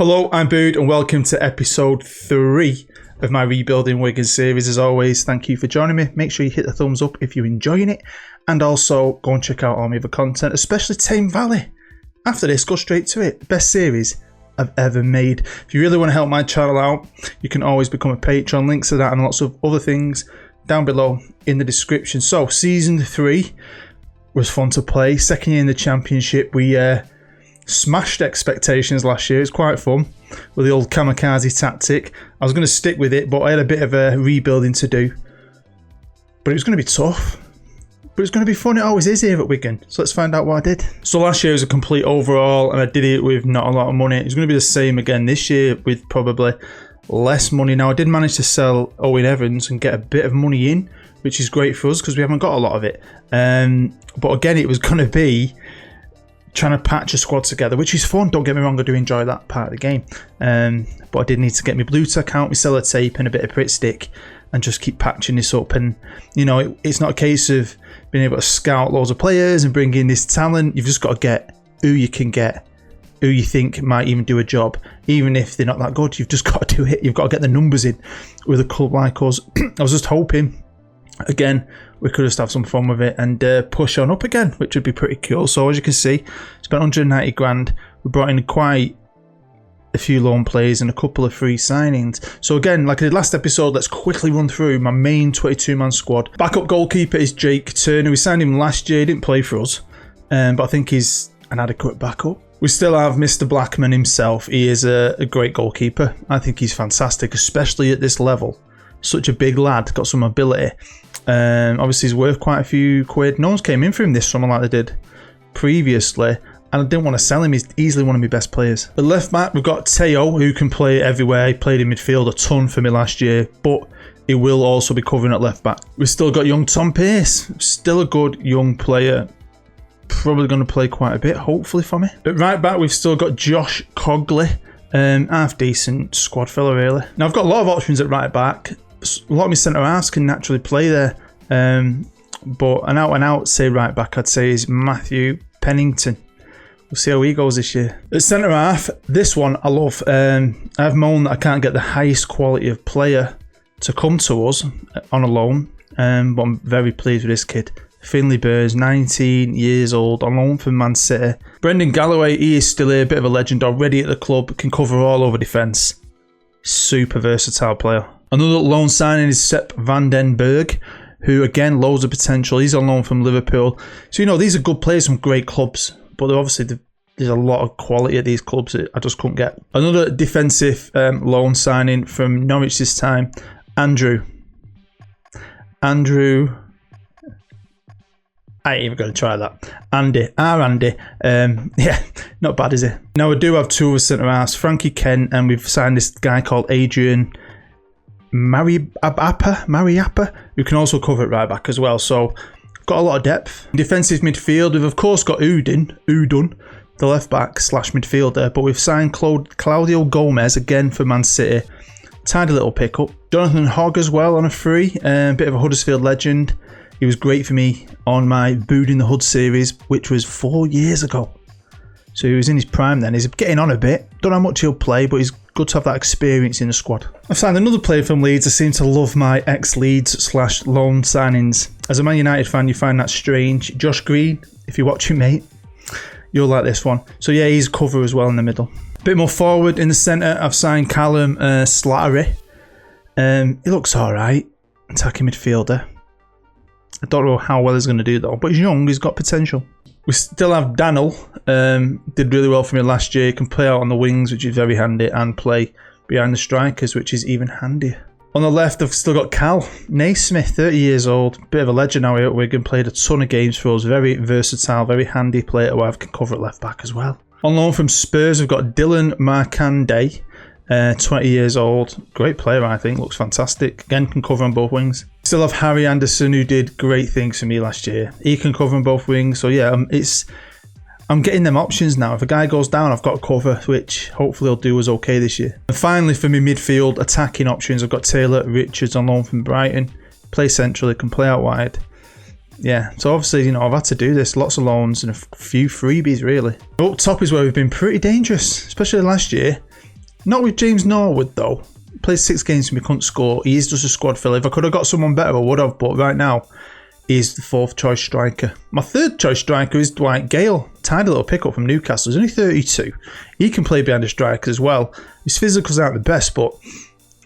Hello, I'm Bood and welcome to episode 3 of my Rebuilding Wigan series. As always, thank you for joining me. Make sure you hit the thumbs up if you're enjoying it, and also go and check out all my other content, especially Tame Valley. After this, go straight to it. Best series I've ever made. If you really want to help my channel out, you can always become a patron. Links to that and lots of other things down below in the description. So, season 3 was fun to play. Second year in the championship, we smashed expectations last year. It was quite fun with the old kamikaze tactic. I was going to stick with it, but I had a bit of a rebuilding to do. But it was going to be tough. But it's going to be fun. It always is here at Wigan. So let's find out what I did. So last year was a complete overhaul, and I did it with not a lot of money. It's going to be the same again this year with probably less money. Now, I did manage to sell Owen Evans and get a bit of money in, which is great for us because we haven't got a lot of it. But again, it was going to be trying to patch a squad together, which is fun. Don't get me wrong, I do enjoy that part of the game. But I did need to get my blue tack out, my sellotape and a bit of Pritt stick and just keep patching this up. And, you know, it's not a case of being able to scout loads of players and bring in this talent. You've just got to get who you can get, who you think might even do a job. Even if they're not that good, you've just got to do it. You've got to get the numbers in with a club like us. I was just hoping, again, we could just have some fun with it and push on up again, which would be pretty cool. So as you can see, spent 190 grand. We brought in quite a few loan players and a couple of free signings. So again, like I did last episode, let's quickly run through my main 22-man squad. Backup goalkeeper is Jake Turner. We signed him last year. He didn't play for us, but I think he's an adequate backup. We still have Mr. Blackman himself. He is a great goalkeeper. I think he's fantastic, especially at this level. Such a big lad, got some ability. Obviously he's worth quite a few quid. No one's came in for him this summer like they did previously, and I didn't want to sell him. He's easily one of my best players. At left back, we've got Teo, who can play everywhere. He played in midfield a ton for me last year, but he will also be covering at left back. We've still got young Tom Pearce, still a good young player. Probably going to play quite a bit, hopefully, for me. At right back, we've still got Josh Cogley, half decent squad fella, really. Now, I've got a lot of options at right back. A lot of my centre halves can naturally play there, but an out say right back, I'd say, is Matthew Pennington. We'll see how he goes this year. At centre half, this one I love. I've moaned that I can't get the highest quality of player to come to us on a loan, but I'm very pleased with this kid. Finley Burrs, 19 years old, on loan from Man City. Brendan Galloway, he is still a bit of a legend already at the club, can cover all over defence. Super versatile player. Another loan signing is Sepp van den Berg, who again, loads of potential. He's on loan from Liverpool. So, you know, these are good players from great clubs, but obviously there's a lot of quality at these clubs that I just couldn't get. Another defensive loan signing from Norwich this time, Andrew. I ain't even going to try that. Andy. Yeah, not bad, is it? Now, we do have two of us centre-halves, Frankie Kent, and we've signed this guy called Adrian Mariappa, who can also cover it right back as well. So, got a lot of depth. In defensive midfield, we've of course got Udun, the left back / midfielder, but we've signed Claudio Gomez again for Man City. Tidy little pickup. Jonathan Hogg as well on a free, bit of a Huddersfield legend. He was great for me on my Bood in the Hood series, which was 4 years ago. So he was in his prime then. He's getting on a bit. Don't know how much he'll play, but he's good to have that experience in the squad. I've signed another player from Leeds. I seem to love my ex-Leeds / loan signings. As a Man United fan, you find that strange. Josh Green, if you're watching, mate, you'll like this one. So yeah, he's cover as well in the middle. A bit more forward in the centre, I've signed Callum Slattery. He looks alright. Attacking midfielder. I don't know how well he's going to do though, but he's young, he's got potential. We still have Daniel, did really well for me last year. He can play out on the wings, which is very handy, and play behind the strikers, which is even handier. On the left, I've still got Cal Naismith, 30 years old, bit of a legend now here at Wigan, played a ton of games for us, very versatile, very handy player who I can cover at left back as well. On loan from Spurs, we've got Dylan Markande, 20 years old, great player I think, looks fantastic, again can cover on both wings. Still have Harry Anderson, who did great things for me last year. He can cover on both wings, so yeah, I'm getting them options now. If a guy goes down, I've got a cover, which hopefully he'll do us okay this year. And finally, for me midfield attacking options, I've got Taylor Richards on loan from Brighton. Play centrally, can play out wide. Yeah, so obviously, you know, I've had to do this. Lots of loans and a few freebies, really. Up top is where we've been pretty dangerous, especially last year. Not with James Norwood though. Played 6 games and we couldn't score. He is just a squad filler. If I could have got someone better, I would have. But right now, he's the 4th choice striker. My 3rd choice striker is Dwight Gale. Tidy little pickup from Newcastle. He's only 32. He can play behind the strikers as well. His physicals aren't the best, but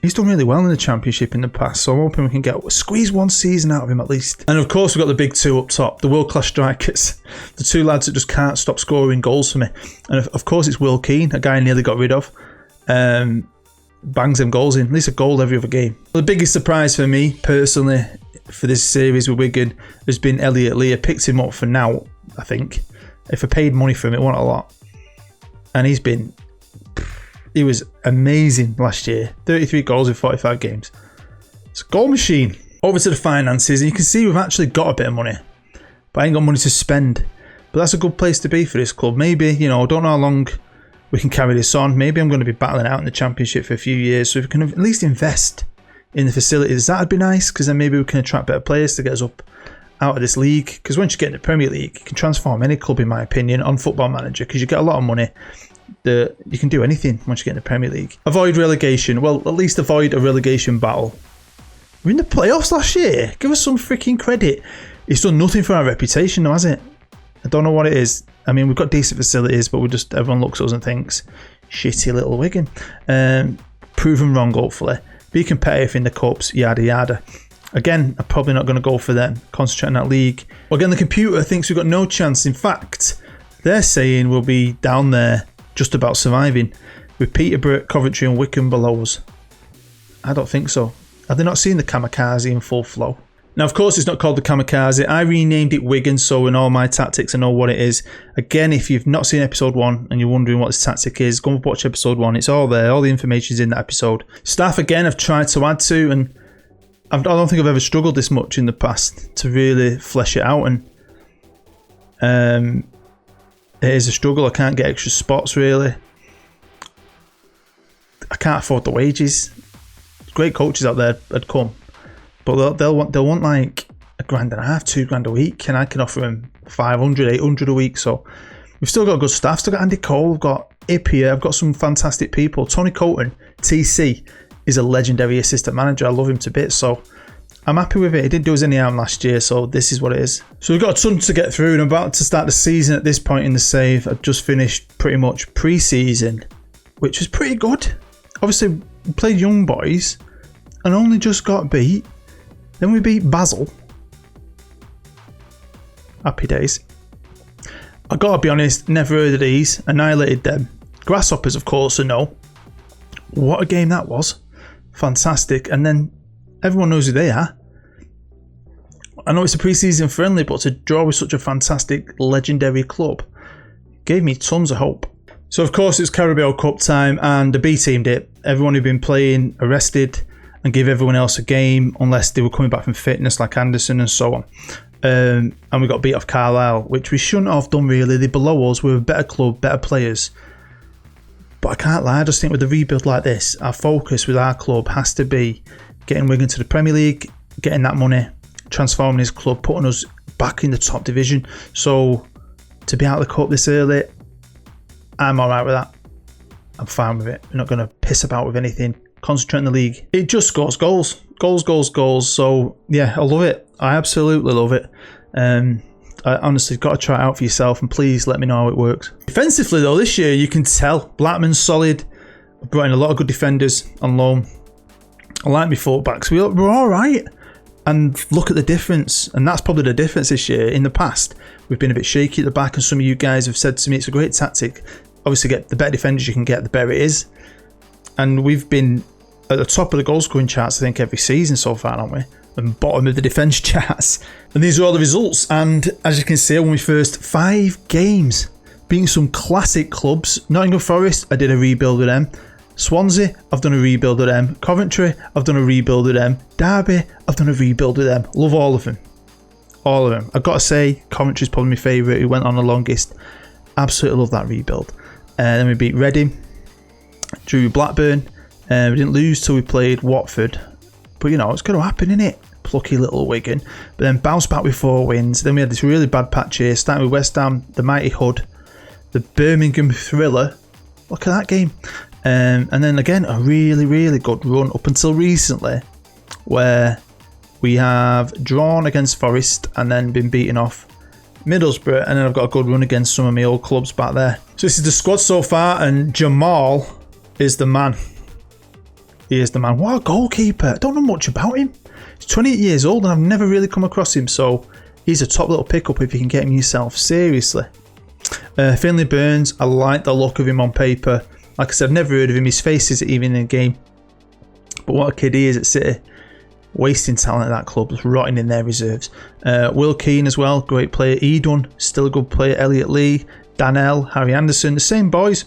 he's done really well in the Championship in the past. So I'm hoping we can squeeze 1 season out of him at least. And of course, we've got the big 2 up top. The world-class strikers. The 2 lads that just can't stop scoring goals for me. And of course, it's Will Keane, a guy I nearly got rid of. Bangs them goals in. At least a goal every other game. The biggest surprise for me, personally, for this series with Wigan has been Elliot Lee. I picked him up for now, I think. If I paid money for him, it wasn't a lot. And he was amazing last year. 33 goals in 45 games. It's a goal machine. Over to the finances, and you can see we've actually got a bit of money. But I ain't got money to spend. But that's a good place to be for this club. Maybe, I don't know how long we can carry this on. Maybe I'm going to be battling out in the Championship for a few years. So if we can at least invest in the facilities, that would be nice, because then maybe we can attract better players to get us up out of this league. Because once you get in the Premier League, you can transform any club, in my opinion, on Football Manager, because you get a lot of money. You can do anything once you get in the Premier League. Avoid relegation. Well, at least avoid a relegation battle. We're in the playoffs last year. Give us some freaking credit. It's done nothing for our reputation, though, has it? I don't know what it is. I mean, we've got decent facilities, but everyone looks at us and thinks, shitty little Wigan. Proven wrong, hopefully. Be competitive in the cups, yada yada. Again, I'm probably not going to go for them. Concentrate on that league. Well, again, the computer thinks we've got no chance. In fact, they're saying we'll be down there just about surviving, with Peterborough, Coventry and Wigan below us. I don't think so. Have they not seen the kamikaze in full flow? Now, of course, it's not called the kamikaze. I renamed it Wigan, so in all my tactics I know what it is. Again, if you've not seen episode 1 and you're wondering what this tactic is, go and watch episode 1. It's all there. All the information is in that episode. Staff, again, I've tried to add to, and I don't think I've ever struggled this much in the past to really flesh it out. And it is a struggle. I can't get extra spots, really. I can't afford the wages. Great coaches out there had come. But they'll want like $1.5 grand, $2 grand a week, and I can offer them 500, 800 a week. So we've still got good staff. Still got Andy Cole. We've got Ip here. I've got some fantastic people. Tony Colton, TC, is a legendary assistant manager. I love him to bits. So I'm happy with it. He didn't do us any harm last year, so this is what it is. So we've got a ton to get through, and I'm about to start the season at this point in the save. I've just finished pretty much pre-season, which was pretty good. Obviously, we played young boys and only just got beat. Then we beat Basel. Happy days. I gotta be honest, never heard of these. Annihilated them. Grasshoppers, of course, I know. What a game that was. Fantastic. And then everyone knows who they are. I know it's a pre-season friendly, but to draw with such a fantastic, legendary club gave me tons of hope. So, of course, it's Carabao Cup time, and the B team did. Everyone who'd been playing arrested and give everyone else a game unless they were coming back from fitness, like Anderson and so on. And we got beat off Carlisle, which we shouldn't have done really. They're below us. We're a better club, better players. But I can't lie, I just think with a rebuild like this, our focus with our club has to be getting Wigan to the Premier League, getting that money, transforming his club, putting us back in the top division. So to be out of the cup this early, I'm alright with that. I'm fine with it. We're not going to piss about with anything. Concentrate on the league. It just scores goals. Goals. So yeah, I love it. I absolutely love it. I honestly got to try it out for yourself, and please let me know how it works. Defensively though, this year you can tell Blackman's solid. I've brought in a lot of good defenders on loan. I like my fullbacks. We're all right. And look at the difference. And that's probably the difference this year. In the past, we've been a bit shaky at the back, and some of you guys have said to me it's a great tactic. Obviously, get the better defenders you can get, the better it is. And we've been at the top of the goal scoring charts, I think, every season so far, haven't we? And bottom of the defence charts. And these are all the results. And as you can see, when we first 5 games, beating some classic clubs. Nottingham Forest, I did a rebuild with them. Swansea, I've done a rebuild with them. Coventry, I've done a rebuild with them. Derby, I've done a rebuild with them. Love all of them. All of them. I've got to say, Coventry's probably my favourite, who went on the longest. Absolutely love that rebuild. Then we beat Reading. Drew Blackburn. We didn't lose till we played Watford. But, it's going to happen, innit? Plucky little Wigan. But then bounced back with 4 wins. Then we had this really bad patch here, starting with West Ham, the mighty Hood, the Birmingham Thriller. Look at that game. And then again, a really, really good run up until recently, where we have drawn against Forest and then been beaten off Middlesbrough, and then I've got a good run against some of my old clubs back there. So this is the squad so far, and Jamal is the man. He is the man. What a goalkeeper. I don't know much about him. He's 28 years old and I've never really come across him, so he's a top little pickup if you can get him yourself, seriously. Finley Burns, I like the look of him on paper. Like I said, I've never heard of him. His face isn't even in the game. But what a kid he is at City. Wasting talent at that club, just rotting in their reserves. Will Keane as well, great player. Edun, still a good player. Elliot Lee, Danell, Harry Anderson, the same boys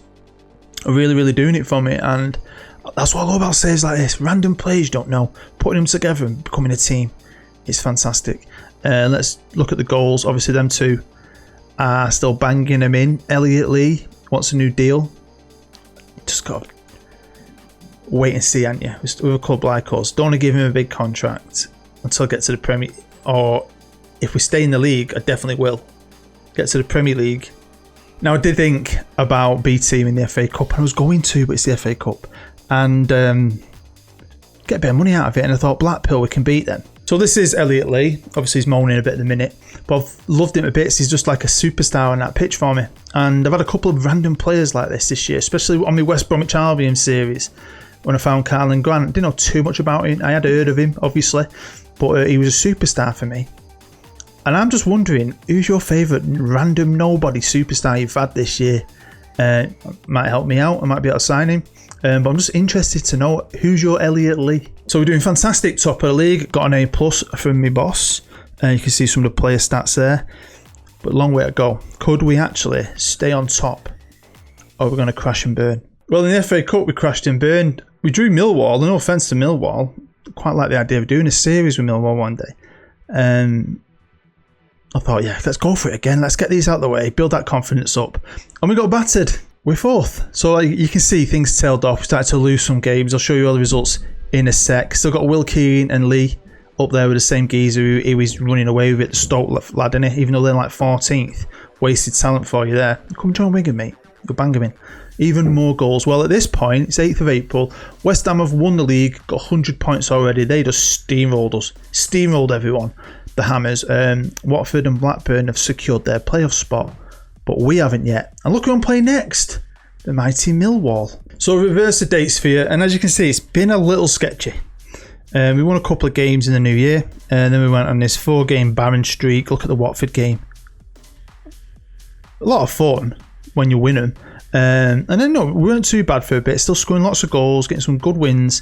are really, really doing it for me. And that's what I love about saves like this. Random players you don't know, putting them together and becoming a team. It's fantastic. Let's look at the goals. Obviously, them two are still banging them in. Elliot Lee wants a new deal. Just got to wait and see, aren't you? With a club like us, don't want to give him a big contract until I get to the Premier. Or if we stay in the league, I definitely will get to the Premier League. Now, I did think about B team in the FA Cup, and I was going to, but it's the FA Cup, and get a bit of money out of it. And I thought Blackpool, we can beat them. So this is Elliot Lee. Obviously, he's moaning a bit at the minute, but I've loved him a bit. He's just like a superstar on that pitch for me. And I've had a couple of random players like this year, especially on my West Bromwich Albion series. When I found Carlin Grant, didn't know too much about him. I had heard of him, obviously, but he was a superstar for me. And I'm just wondering, who's your favourite random nobody superstar you've had this year? Might help me out. I might be able to sign him. But I'm just interested to know, who's your Elliot Lee? So we're doing fantastic, top of the league. Got an A+ from my boss. You can see some of the player stats there. But long way to go. Could we actually stay on top? Or we're going to crash and burn? Well, in the FA Cup, we crashed and burned. We drew Millwall. No offence to Millwall. Quite like the idea of doing a series with Millwall one day. I thought, yeah, let's go for it again. Let's get these out of the way. Build that confidence up. And we got battered. We're fourth. So you can see things tailed off. We started to lose some games. I'll show you all the results in a sec. Still got Will Keane and Lee up there with the same geezer. He was running away with it. The Stoke lad, innit? Even though they're like 14th. Wasted talent for you there. Come join Wigan, mate. Go bang him in. Even more goals. Well, at this point, it's 8th of April. West Ham have won the league. Got 100 points already. They just steamrolled us. Steamrolled everyone. The Hammers. Watford and Blackburn have secured their playoff spot. But we haven't yet. And look who I'm playing next. The mighty Millwall. So reverse the dates for you. And as you can see, it's been a little sketchy. We won a couple of games in the new year. And then we went on this 4-game barren streak. Look at the Watford game. A lot of fun when you win them. And then no, we weren't too bad for a bit. Still scoring lots of goals, getting some good wins.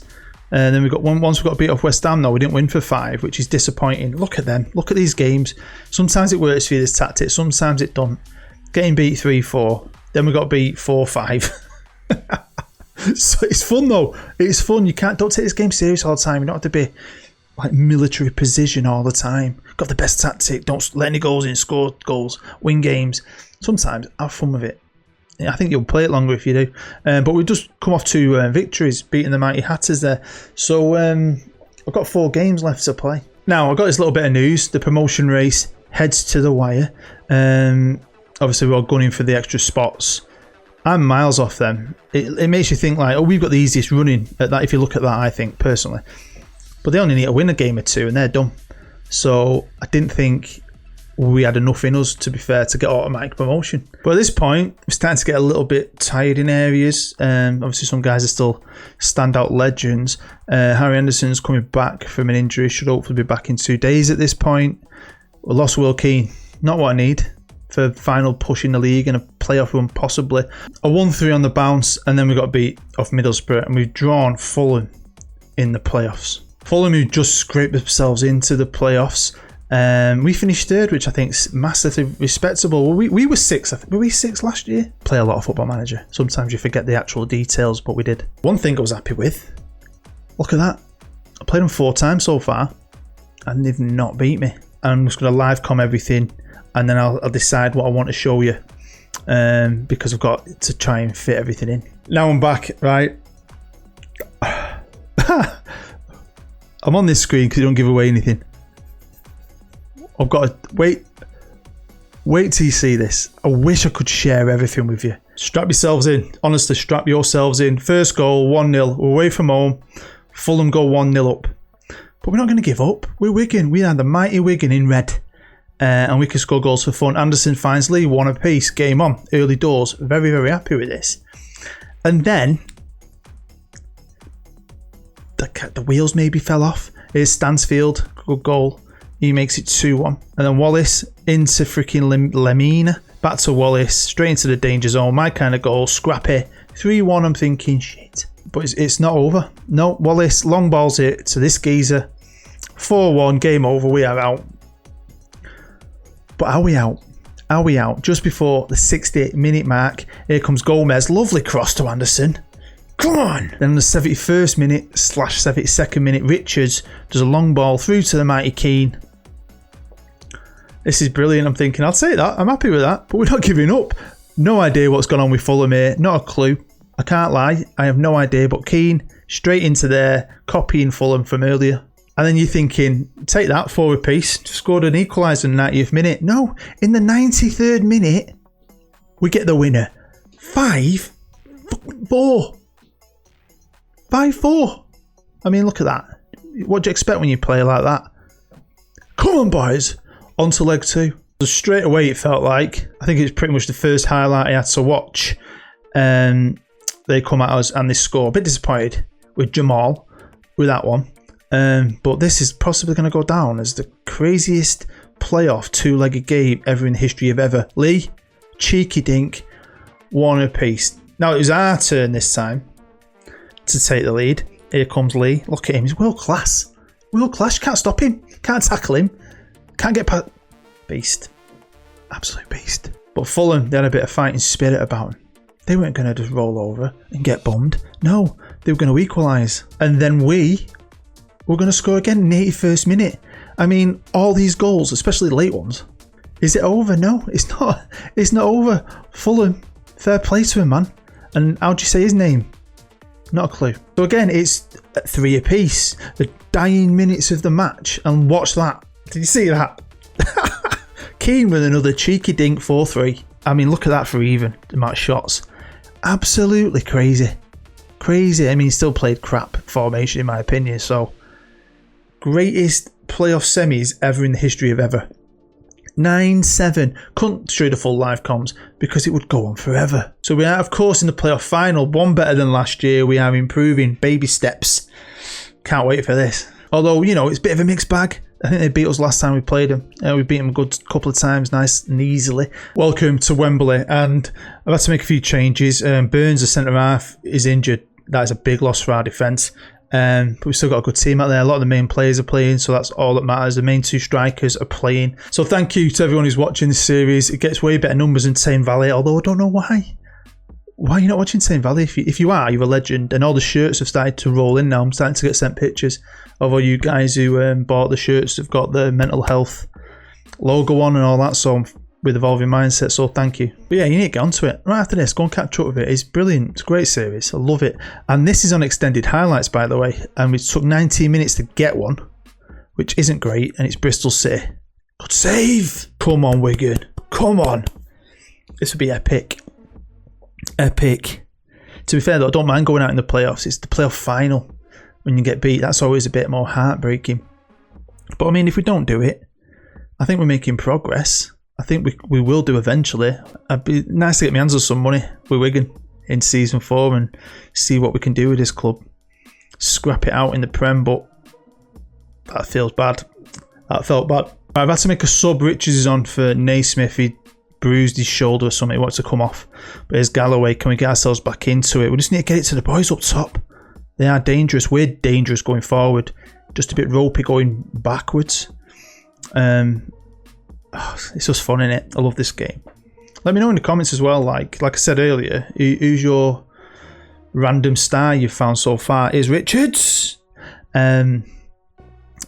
And then we got one. Once we got beat off West Ham, though, we didn't win for 5, which is disappointing. Look at them. Look at these games. Sometimes it works for you, this tactic. Sometimes it don't. Getting beat 3-4. Then we got beat 4-5. So it's fun though. It's fun. Don't take this game serious all the time. You don't have to be like military precision all the time. Got the best tactic. Don't let any goals in. Score goals. Win games. Sometimes have fun with it. I think you'll play it longer if you do. But we've just come off 2 victories, beating the mighty Hatters there. So I've got 4 games left to play. Now, I've got this little bit of news. The promotion race heads to the wire. Obviously, we're all gunning for the extra spots. I'm miles off them. It makes you think like, oh, we've got the easiest running at that, if you look at that, I think, personally. But they only need to win a game or 2 and they're done. So I didn't think we had enough in us, to be fair, to get automatic promotion. But at this point, we're starting to get a little bit tired in areas. Obviously, some guys are still standout legends. Harry Anderson's coming back from an injury. Should hopefully be back in 2 days at this point. We lost Will Keane. Not what I need for final push in the league and a playoff run, possibly. A 1-3 on the bounce, and then we got beat off Middlesbrough, and we've drawn Fulham in the playoffs. Fulham, who just scraped themselves into the playoffs. We finished 3rd, which I think is massively respectable. We were 6th. I think. Were we 6th last year? Play a lot of Football Manager. Sometimes you forget the actual details, but we did. One thing I was happy with. Look at that. I played them 4 times so far, and they've not beat me. I'm just going to live com everything, and then I'll decide what I want to show you, because I've got to try and fit everything in. Now I'm back, right? I'm on this screen because you don't give away anything. I've got to wait. Wait till you see this. I wish I could share everything with you. Strap yourselves in. Honestly, strap yourselves in. First goal, 1-0. We're away from home. Fulham go 1-0 up. But we're not going to give up. We're Wigan. We are the mighty Wigan in red. And we can score goals for fun. Anderson finds Lee, 1 apiece. Game on. Early doors. Very, very happy with this. And then the wheels maybe fell off. Here's Stansfield. Good goal. He makes it 2-1. And then Wallace into freaking Lemina. Back to Wallace. Straight into the danger zone. My kind of goal. Scrappy. 3-1. I'm thinking, shit. But it's not over. No, Wallace long balls it to this geezer. 4-1. Game over. We are out. But are we out? Are we out? Just before the 60-minute mark, here comes Gomez. Lovely cross to Anderson. Come on! Then on the 71st minute / 72nd minute, Richards does a long ball through to the mighty Keane. This is brilliant. I'm thinking, I'll take that. I'm happy with that. But we're not giving up. No idea what's gone on with Fulham here. Not a clue. I can't lie. I have no idea. But Keane, straight into there, copying Fulham from earlier. And then you're thinking, take that, 4 apiece. Scored an equaliser in the 90th minute. No, in the 93rd minute, we get the winner. 5-4. 5-4. I mean, look at that. What do you expect when you play like that? Come on, boys. On to leg 2. So straight away, it felt like, I think it's pretty much the first highlight I had to watch. They come at us and they score. A bit disappointed with Jamal with that one. But this is possibly going to go down as the craziest playoff 2-legged game ever in the history of ever. Lee, cheeky dink, 1 apiece. Now it was our turn this time to take the lead. Here comes Lee. Look at him. He's world class. World class. You can't stop him. Can't tackle him. Can't get past. Beast. Absolute beast. But Fulham, they had a bit of fighting spirit about them. They weren't going to just roll over and get bummed. No, they were going to equalise. And then we're going to score again in the 81st minute. I mean, all these goals, especially the late ones. Is it over? No, it's not. It's not over. Fulham, fair play to him, man. And how'd you say his name? Not a clue. So again, it's 3 apiece. The dying minutes of the match. And watch that. Did you see that? Keane with another cheeky dink, 4-3. I mean, look at that for even the amount of shots. Absolutely crazy. Crazy. I mean, he still played crap formation in my opinion. So, greatest playoff semis ever in the history of ever. 9-7. Couldn't show the full live comms because it would go on forever. So we are, of course, in the playoff final. One better than last year. We are improving. Baby steps. Can't wait for this. Although, you know, it's a bit of a mixed bag. I think they beat us last time we played them. We beat them a good couple of times, nice and easily. Welcome to Wembley, and I've had to make a few changes. Burns, the centre half, is injured. That is a big loss for our defence. But we've still got a good team out there. A lot of the main players are playing, so that's all that matters. The main 2 strikers are playing. So thank you to everyone who's watching this series. It gets way better numbers in Tame Valley, although I don't know why. Why are you not watching Tame Valley? If you are, you're a legend. And all the shirts have started to roll in now. I'm starting to get sent pictures of all you guys who bought the shirts. Have got the mental health logo on and all that. So with Evolving Mindset, so thank you. But yeah, you need to get onto it. Right after this, go and catch up with it. It's brilliant. It's a great series. I love it. And this is on extended highlights, by the way. And it took 19 minutes to get one, which isn't great. And it's Bristol City. Good save. Come on, Wigan. Come on. This would be epic. Epic. To be fair though, I don't mind going out in the playoffs. It's the playoff final when you get beat. That's always a bit more heartbreaking. But I mean, if we don't do it, I think we're making progress. I think we will do eventually. It'd be nice to get my hands on some money with Wigan in season 4 and see what we can do with this club. Scrap it out in the Prem, but that feels bad. That felt bad. I've had to make a sub. Richards is on for Naismith. He bruised his shoulder or something. He wants to come off. But here's Galloway. Can we get ourselves back into it? We just need to get it to the boys up top. They are dangerous. We're dangerous going forward. Just a bit ropey going backwards. It's just fun, innit? I love this game. Let me know in the comments as well. Like I said earlier, who's your random star you've found so far? Is Richards. And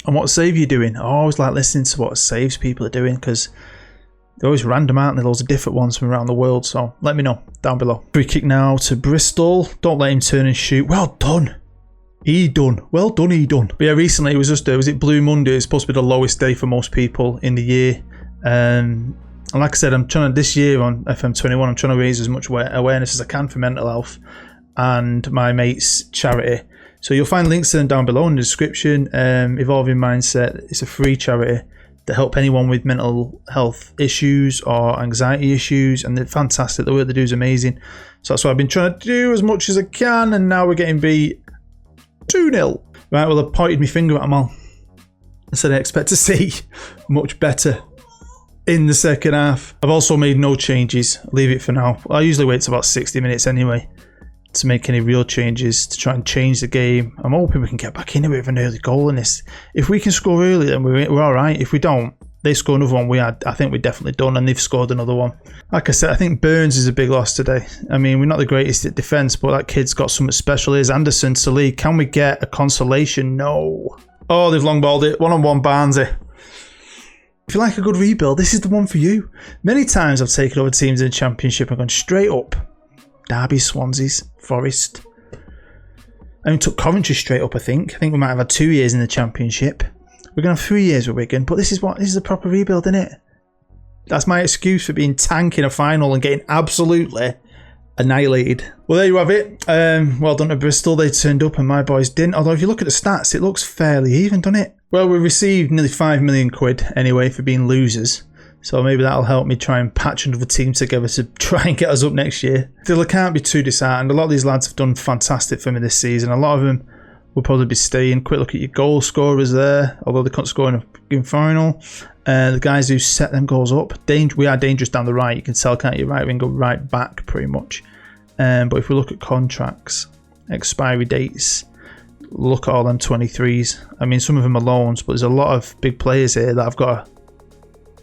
what save are you doing? I always like listening to what saves people are doing because they're always random, aren't they? Loads of different ones from around the world. So let me know down below. Free kick now to Bristol. Don't let him turn and shoot. Well done. He done. Well done, he done. But yeah, recently it was just, was it Blue Monday? It's supposed to be the lowest day for most people in the year. And like I said, I'm trying to, this year on FM21, I'm trying to raise as much awareness as I can for mental health and my mate's charity. So you'll find links to them down below in the description. Evolving Mindset, it's a free charity that help anyone with mental health issues or anxiety issues, and they're fantastic. The work they do is amazing. So that's what I've been trying to do as much as I can, and now we're getting beat 2-0. Right, well, I pointed my finger at them all. I said I expect to see much better in the second half. I've also made no changes. Leave it for now. I usually wait till about 60 minutes anyway to make any real changes to try and change the game. I'm hoping we can get back in with an early goal in this. If we can score early, then we're all right. If we don't, they score another one. I think we're definitely done, and they've scored another one. Like I said, I think Burns is a big loss today. I mean, we're not the greatest at defence, but that kid's got something special. Here's Anderson to lead. Can we get a consolation? No. Oh, they've long balled it. 1-on-1 Barnsley. If you like a good rebuild, this is the one for you. Many times I've taken over teams in the Championship and gone straight up. Derby, Swansea's, Forest. I even took Coventry straight up, I think. I think we might have had 2 years in the Championship. We're going to have 3 years with Wigan, but this is a proper rebuild, isn't it? That's my excuse for being tank in a final and getting absolutely annihilated. Well, there you have it. Well done to Bristol. They turned up and my boys didn't. Although if you look at the stats, it looks fairly even, doesn't it? Well, we received nearly £5 million anyway for being losers. So maybe that'll help me try and patch another team together to try and get us up next year. Still, I can't be too disheartened. A lot of these lads have done fantastic for me this season. A lot of them will probably be staying. Quick look at your goal scorers there, although they couldn't score in a game final. The guys who set them goals up. We are dangerous down the right. You can tell, can't you? Right wing, go right back pretty much. But if we look at contracts, expiry dates, look at all them 23s. I mean, some of them are loans, but there's a lot of big players here that I've got to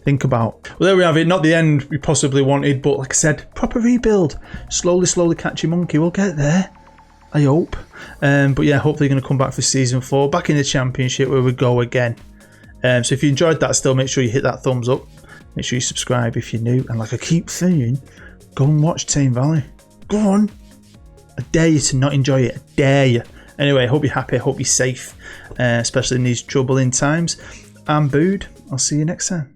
think about. Well, there we have it. Not the end we possibly wanted, but like I said, proper rebuild. Slowly catch your monkey. We'll get there, I hope. But yeah, hopefully going to come back for season 4, back in the Championship where we go again. So if you enjoyed that, still make sure you hit that thumbs up. Make sure you subscribe if you're new. And like I keep saying, go and watch Tame Valley. Go on. I dare you to not enjoy it. I dare you. Anyway, I hope you're happy. I hope you're safe, especially in these troubling times. I'm Bood. I'll see you next time.